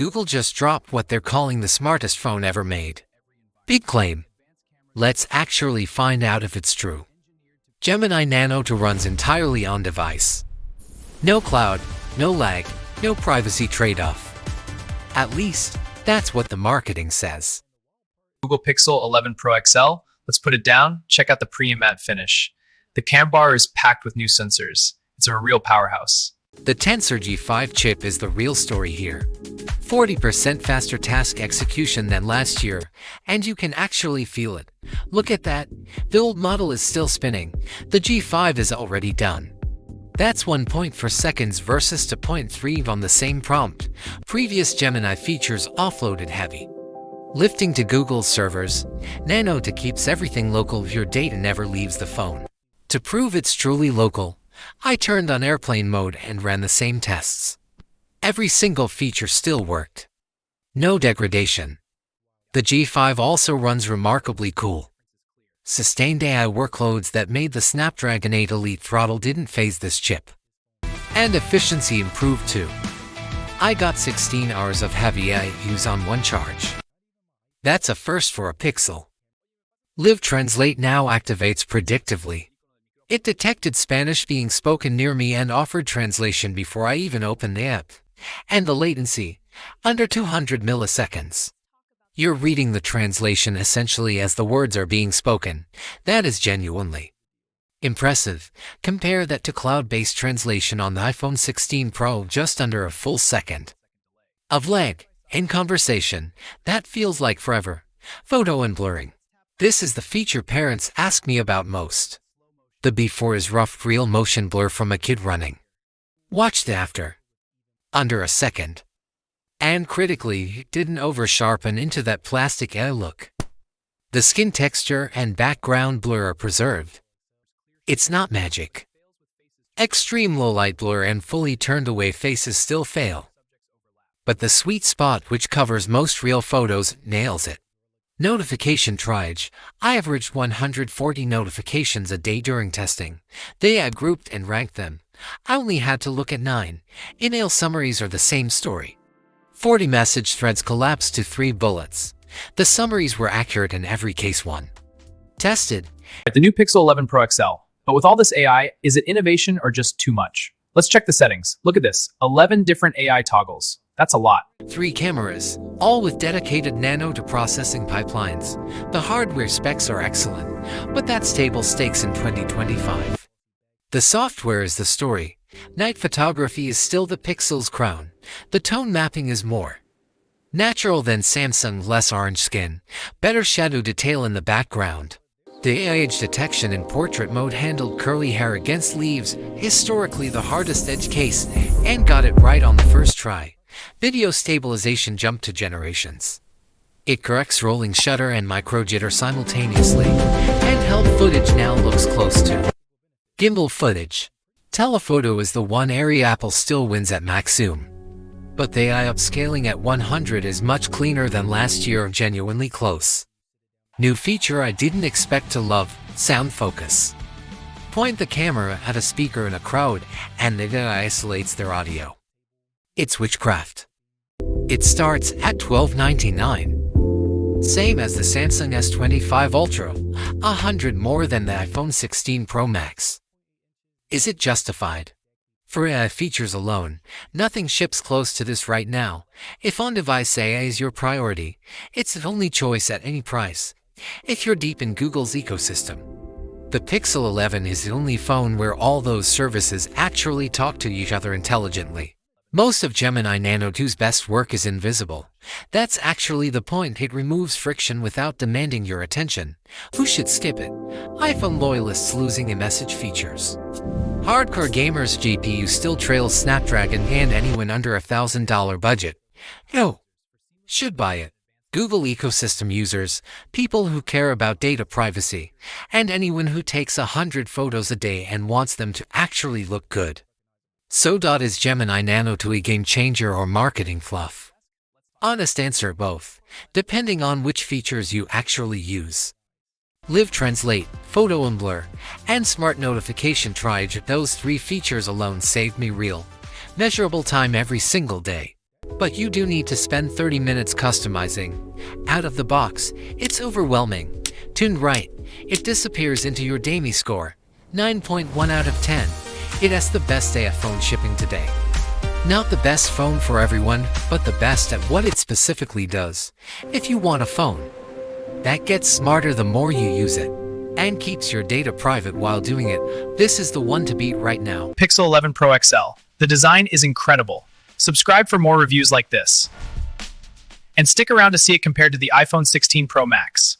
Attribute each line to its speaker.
Speaker 1: Google just dropped what they're calling the smartest phone ever made. Big claim. Let's actually find out if it's true. Gemini Nano 2 runs entirely on device. No cloud, no lag, no privacy trade-off. At least, that's what the marketing says.
Speaker 2: Google Pixel 11 Pro XL. Let's put it down. Check out the pre and matte finish. The cam bar is packed with new sensors. It's a real powerhouse.
Speaker 1: The Tensor G5 chip is the real story here. 40% faster task execution than last year, and you can actually feel it. Look at that. The old model is still spinning. The G5 is already done. That's 1 point for seconds versus 2.3 on the same prompt. Previous Gemini features offloaded heavy lifting to Google's servers. Nano 2 keeps everything local. Your data never leaves the phone. To prove it's truly local, I turned on airplane mode and ran the same tests. Every single feature still worked. No degradation. The G5 also runs remarkably cool. Sustained AI workloads that made the Snapdragon 8 Elite throttle didn't phase this chip. And efficiency improved too. I got 16 hours of heavy AI use on one charge. That's a first for a Pixel. Live Translate now activates predictively. It detected Spanish being spoken near me and offered translation before I even opened the app. And the latency, under 200 milliseconds. You're reading the translation essentially as the words are being spoken. That is genuinely impressive. Compare that to cloud-based translation on the iPhone 16 Pro, just under a full second of lag. In conversation, that feels like forever. Photo and blurring. This is the feature parents ask me about most. The before is rough real motion blur from a kid running. Watch the after. Under a second. And critically, it didn't over-sharpen into that plastic eye look. The skin texture and background blur are preserved. It's not magic. Extreme low-light blur and fully turned-away faces still fail. But the sweet spot, which covers most real photos, nails it. Notification triage. I averaged 140 notifications a day during testing. I grouped and ranked them. I only had to look at 9. Email summaries are the same story. 40 message threads collapsed to 3 bullets. The summaries were accurate in every case. 1. Tested.
Speaker 2: The new Pixel 11 Pro XL. But with all this AI, is it innovation or just too much? Let's check the settings. Look at this. 11 different AI toggles. That's a lot.
Speaker 1: 3 cameras, all with dedicated Nano 2 processing pipelines. The hardware specs are excellent, but that's table stakes in 2025. The software is the story. Night photography is still the Pixel's crown. The tone mapping is more natural than Samsung's less orange skin. Better shadow detail in the background. The AI edge detection in portrait mode handled curly hair against leaves, historically the hardest edge case, and got it right on the first try. Video stabilization jumped to generations. It corrects rolling shutter and micro jitter simultaneously. Handheld footage now looks close to gimbal footage. Telephoto is the one area Apple still wins at max zoom. But the AI upscaling at 100 is much cleaner than last year, genuinely close. New feature I didn't expect to love, sound focus. Point the camera at a speaker in a crowd and it isolates their audio. It's witchcraft. It starts at $12.99. Same as the Samsung S25 Ultra, 100 more than the iPhone 16 Pro Max. Is it justified? For AI features alone, nothing ships close to this right now. If on-device AI is your priority, it's the only choice at any price. If you're deep in Google's ecosystem, the Pixel 11 is the only phone where all those services actually talk to each other intelligently. Most of Gemini Nano 2's best work is invisible. That's actually the point. It removes friction without demanding your attention. Who should skip it? iPhone loyalists losing a message features. Hardcore gamers GPU still trails Snapdragon, and anyone under $1,000 budget should buy it. Google ecosystem users, people who care about data privacy, and anyone who takes 100 photos a day and wants them to actually look good. So, is Gemini Nano 2 a game changer or marketing fluff? Honest answer, both, depending on which features you actually use. Live Translate, Photo and Blur, and Smart Notification Triage, those 3 features alone saved me real, measurable time every single day. But you do need to spend 30 minutes customizing. Out of the box, it's overwhelming. Tuned right, it disappears into your Dami score. 9.1 out of 10. It has the best AF phone shipping today. Not the best phone for everyone, but the best at what it specifically does. If you want a phone that gets smarter the more you use it, and keeps your data private while doing it, this is the one to beat right now.
Speaker 2: Pixel 11 Pro XL. The design is incredible. Subscribe for more reviews like this. And stick around to see it compared to the iPhone 16 Pro Max.